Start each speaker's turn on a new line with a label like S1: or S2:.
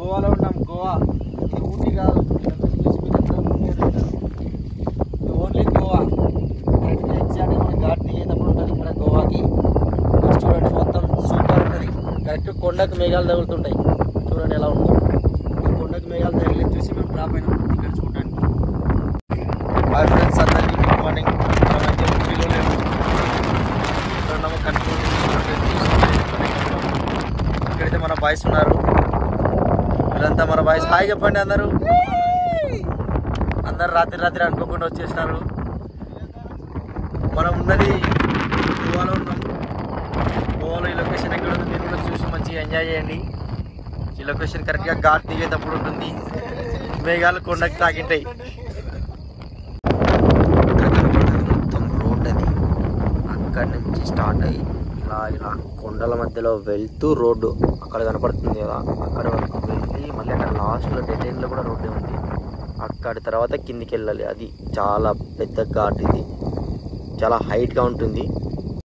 S1: గోవాలో ఉన్నాం. గోవా ఇది ఊటీ కాదు, ఓన్లీ గోవా. కరెక్ట్గా ఎగ్జాక్ట్గా మనం ఘాట్ దిగేటప్పుడు ఉంటుంది ఇక్కడ గోవాకి. చూడండి మొత్తం సూపర్ ఉంటుంది. కరెక్ట్ కొండకు మేఘాలు తగులుతుంటాయి. చూడండి ఎలా ఉందో. కొండకు మేఘాలు తగిలి చూసి మేము డ్రాప్ అయినాం ఇక్కడ చూడడానికి. హాయ్ ఫ్రెండ్స్, అందరికీ గుడ్ మార్నింగ్. మనమైతే ఊటీలో లేము, ఎక్కడున్నామో కనుక్కోండి. ఇక్కడైతే మన బాయ్స్ ఉన్నారు, వీళ్ళంతా మన బాయ్స్. హాయ్ చెప్పండి అందరూ. అందరు రాత్రి అనుకోకుండా వచ్చేసినారు. మనం ఉన్నది గోవాలో ఉన్నాం. గోవాలో ఈ లొకేషన్ ఎక్కడ ఉంది మీరు కూడా చూసి మంచిగా ఎంజాయ్ చేయండి. ఈ లొకేషన్ కరెక్ట్గా ఘాట్ దిగేటప్పుడు ఉంటుంది. మేఘాలు కొండకి తాకింటాయి. మొత్తం రోడ్ అది అక్కడి నుంచి స్టార్ట్ అయ్యి ఇలా కొండల మధ్యలో వెళ్తూ రోడ్డు అక్కడ కనపడుతుంది కదా, అక్కడ వరకు వెళ్ళి మళ్ళీ అక్కడ లాస్ట్లో డెడ్ ఎండ్లో కూడా రోడ్డే ఉంది. అక్కడి తర్వాత కిందికి వెళ్ళాలి. అది చాలా పెద్ద ఘాట్, ఇది చాలా హైట్గా ఉంటుంది.